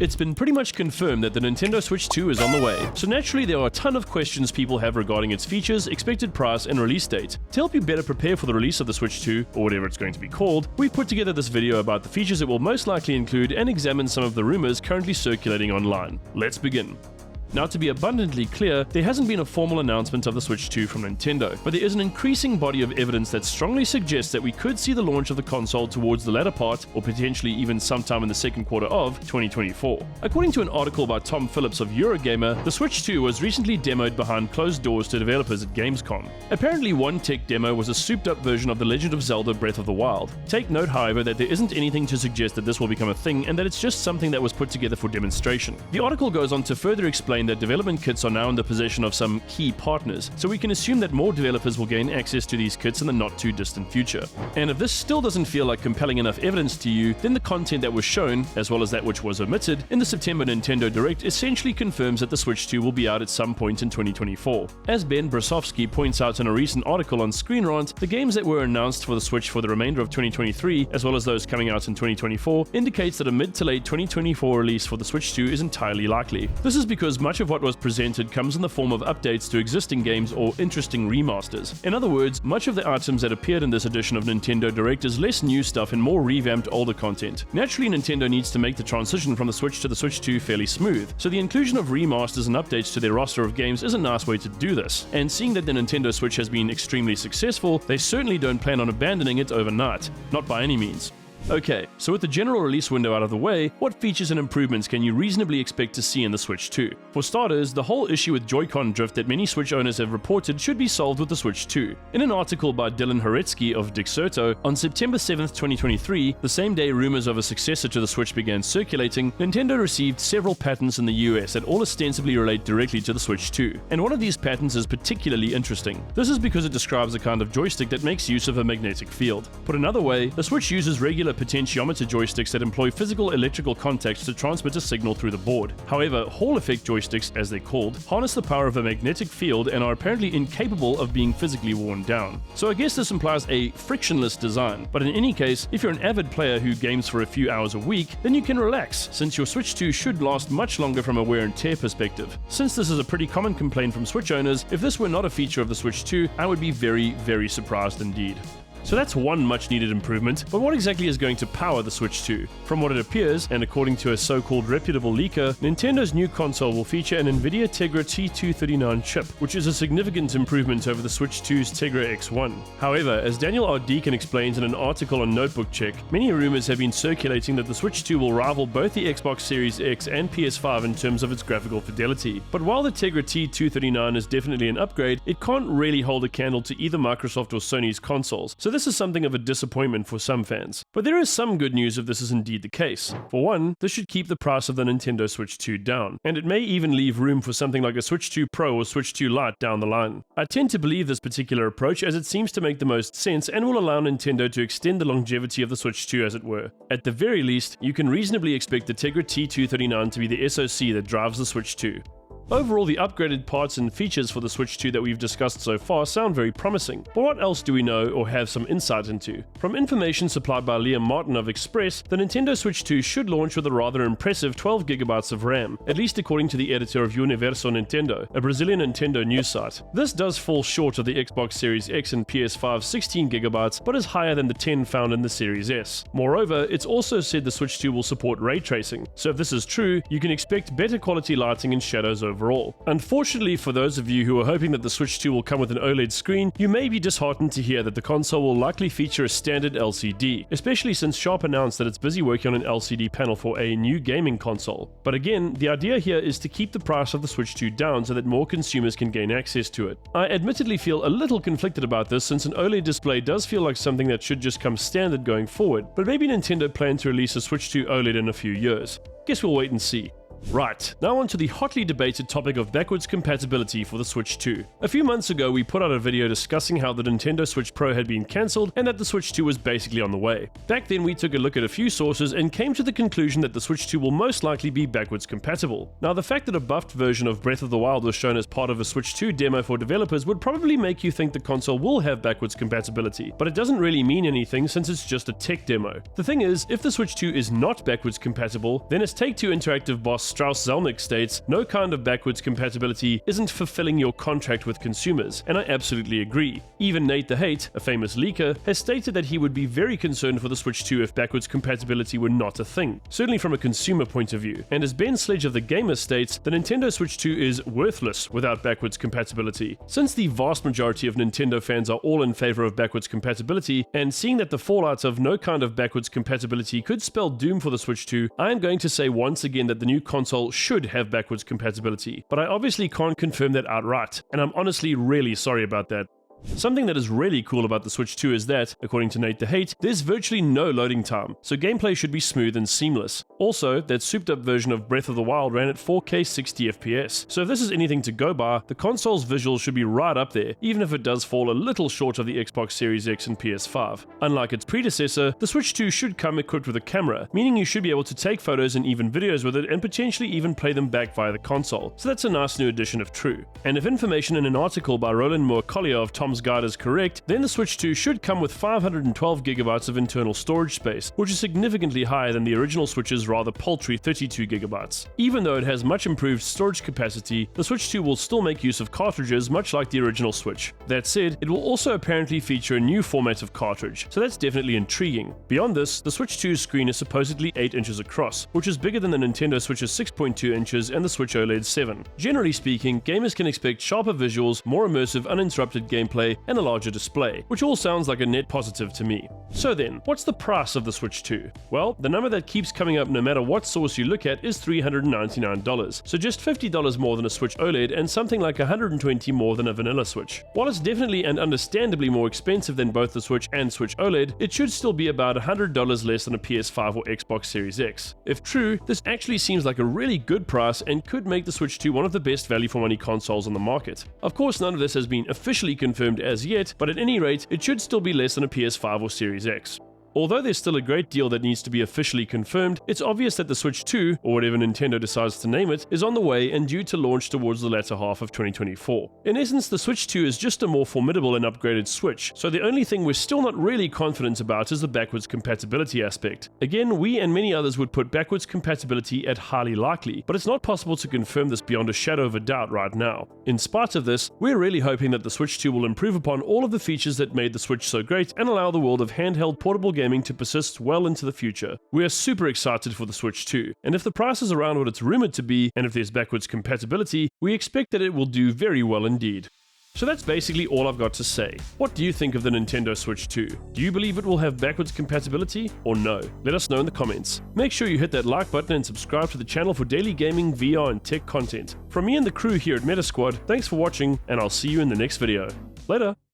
It's been pretty much confirmed that the Nintendo Switch 2 is on the way, so naturally there are a ton of questions people have regarding its features, expected price, and release date. To help you better prepare for the release of the Switch 2, or whatever it's going to be called, we've put together this video about the features it will most likely include and examine some of the rumors currently circulating online. Let's begin. Now, to be abundantly clear, there hasn't been a formal announcement of the Switch 2 from Nintendo, but there is an increasing body of evidence that strongly suggests that we could see the launch of the console towards the latter part, or potentially even sometime in the second quarter of 2024. According to an article by Tom Phillips of Eurogamer, the Switch 2 was recently demoed behind closed doors to developers at Gamescom. Apparently, one tech demo was a souped-up version of The Legend of Zelda Breath of the Wild. Take note, however, that there isn't anything to suggest that this will become a thing and that it's just something that was put together for demonstration. The article goes on to further explain that development kits are now in the possession of some key partners, so we can assume that more developers will gain access to these kits in the not too distant future. And if this still doesn't feel like compelling enough evidence to you, then the content that was shown, as well as that which was omitted, in the September Nintendo Direct essentially confirms that the Switch 2 will be out at some point in 2024. As Ben Brasovsky points out in a recent article on Screen Rant, the games that were announced for the Switch for the remainder of 2023, as well as those coming out in 2024, indicates that a mid to late 2024 release for the Switch 2 is entirely likely. This is because much of what was presented comes in the form of updates to existing games or interesting remasters. In other words, much of the items that appeared in this edition of Nintendo Direct is less new stuff and more revamped older content. Naturally, Nintendo needs to make the transition from the Switch to the Switch 2 fairly smooth, so the inclusion of remasters and updates to their roster of games is a nice way to do this. And seeing that the Nintendo Switch has been extremely successful, they certainly don't plan on abandoning it overnight. Not by any means. Okay, so with the general release window out of the way, what features and improvements can you reasonably expect to see in the Switch 2? For starters, the whole issue with Joy-Con drift that many Switch owners have reported should be solved with the Switch 2. In an article by Dylan Horetsky of Dixerto, on September 7th, 2023, the same day rumors of a successor to the Switch began circulating, Nintendo received several patents in the US that all ostensibly relate directly to the Switch 2. And one of these patents is particularly interesting. This is because it describes a kind of joystick that makes use of a magnetic field. Put another way, the Switch uses regular potentiometer joysticks that employ physical electrical contacts to transmit a signal through the board. However, Hall effect joysticks, as they're called, harness the power of a magnetic field and are apparently incapable of being physically worn down. So I guess this implies a frictionless design, but in any case, if you're an avid player who games for a few hours a week, then you can relax, since your Switch 2 should last much longer from a wear and tear perspective. Since this is a pretty common complaint from Switch owners, if this were not a feature of the Switch 2, I would be very surprised indeed. So that's one much needed improvement, but what exactly is going to power the Switch 2? From what it appears, and according to a so-called reputable leaker, Nintendo's new console will feature an NVIDIA Tegra T239 chip, which is a significant improvement over the Switch 2's Tegra X1. However, as Daniel R. Deacon explains in an article on Notebook Check, many rumors have been circulating that the Switch 2 will rival both the Xbox Series X and PS5 in terms of its graphical fidelity. But while the Tegra T239 is definitely an upgrade, it can't really hold a candle to either Microsoft or Sony's consoles, so this is something of a disappointment for some fans. But there is some good news if this is indeed the case. For one, this should keep the price of the Nintendo Switch 2 down, and it may even leave room for something like a Switch 2 Pro or Switch 2 Lite down the line. I tend to believe this particular approach as it seems to make the most sense and will allow Nintendo to extend the longevity of the Switch 2 as it were. At the very least, you can reasonably expect the Tegra T239 to be the SoC that drives the Switch 2. Overall, the upgraded parts and features for the Switch 2 that we've discussed so far sound very promising, but what else do we know or have some insight into? From information supplied by Liam Martin of Express, the Nintendo Switch 2 should launch with a rather impressive 12GB of RAM, at least according to the editor of Universo Nintendo, a Brazilian Nintendo news site. This does fall short of the Xbox Series X and PS5's 16GB, but is higher than the 10 found in the Series S. Moreover, it's also said the Switch 2 will support ray tracing, so if this is true, you can expect better quality lighting and shadows overall. Unfortunately, for those of you who are hoping that the Switch 2 will come with an OLED screen, you may be disheartened to hear that the console will likely feature a standard LCD, especially since Sharp announced that it's busy working on an LCD panel for a new gaming console. But again, the idea here is to keep the price of the Switch 2 down so that more consumers can gain access to it. I admittedly feel a little conflicted about this, since an OLED display does feel like something that should just come standard going forward, but maybe Nintendo plans to release a Switch 2 OLED in a few years. Guess we'll wait and see. Right, now on to the hotly debated topic of backwards compatibility for the Switch 2. A few months ago we put out a video discussing how the Nintendo Switch Pro had been cancelled and that the Switch 2 was basically on the way. Back then we took a look at a few sources and came to the conclusion that the Switch 2 will most likely be backwards compatible. Now the fact that a buffed version of Breath of the Wild was shown as part of a Switch 2 demo for developers would probably make you think the console will have backwards compatibility, but it doesn't really mean anything since it's just a tech demo. The thing is, if the Switch 2 is not backwards compatible, then as Take-Two Interactive boss Strauss Zelnick states, no kind of backwards compatibility isn't fulfilling your contract with consumers, and I absolutely agree. Even Nate the Hate, a famous leaker, has stated that he would be very concerned for the Switch 2 if backwards compatibility were not a thing, certainly from a consumer point of view. And as Ben Sledge of The Gamer states, the Nintendo Switch 2 is worthless without backwards compatibility. Since the vast majority of Nintendo fans are all in favor of backwards compatibility, and seeing that the fallout of no kind of backwards compatibility could spell doom for the Switch 2, I am going to say once again that the new console should have backwards compatibility, but I obviously can't confirm that outright, and I'm honestly really sorry about that. Something that is really cool about the Switch 2 is that, according to Nate the Hate, there's virtually no loading time, so gameplay should be smooth and seamless. Also, that souped up version of Breath of the Wild ran at 4K 60 FPS, so if this is anything to go by, the console's visuals should be right up there, even if it does fall a little short of the Xbox Series X and PS5. Unlike its predecessor, the Switch 2 should come equipped with a camera, meaning you should be able to take photos and even videos with it and potentially even play them back via the console, so that's a nice new addition if true. And if information in an article by Roland Moore-Collier of Tom's Guide is correct, then the Switch 2 should come with 512GB of internal storage space, which is significantly higher than the original Switch's rather paltry 32GB. Even though it has much improved storage capacity, the Switch 2 will still make use of cartridges much like the original Switch. That said, it will also apparently feature a new format of cartridge, so that's definitely intriguing. Beyond this, the Switch 2's screen is supposedly 8 inches across, which is bigger than the Nintendo Switch's 6.2 inches and the Switch OLED's 7. Generally speaking, gamers can expect sharper visuals, more immersive uninterrupted gameplay, and a larger display, which all sounds like a net positive to me. So then, what's the price of the Switch 2? Well, the number that keeps coming up no matter what source you look at is $399, so just $50 more than a Switch OLED and something like $120 more than a vanilla Switch. While it's definitely and understandably more expensive than both the Switch and Switch OLED, it should still be about $100 less than a PS5 or Xbox Series X. If true, this actually seems like a really good price and could make the Switch 2 one of the best value for money consoles on the market. Of course, none of this has been officially confirmed as yet, but at any rate, it should still be less than a PS5 or Series X. Although there's still a great deal that needs to be officially confirmed, it's obvious that the Switch 2, or whatever Nintendo decides to name it, is on the way and due to launch towards the latter half of 2024. In essence, the Switch 2 is just a more formidable and upgraded Switch, so the only thing we're still not really confident about is the backwards compatibility aspect. Again, we and many others would put backwards compatibility at highly likely, but it's not possible to confirm this beyond a shadow of a doubt right now. In spite of this, we're really hoping that the Switch 2 will improve upon all of the features that made the Switch so great and allow the world of handheld portable gaming to persist well into the future. We are super excited for the Switch 2, and if the price is around what it's rumored to be, and if there's backwards compatibility, we expect that it will do very well indeed. So that's basically all I've got to say. What do you think of the Nintendo Switch 2? Do you believe it will have backwards compatibility, or no? Let us know in the comments. Make sure you hit that like button and subscribe to the channel for daily gaming, VR, and tech content. From me and the crew here at Metasquad, thanks for watching, and I'll see you in the next video. Later!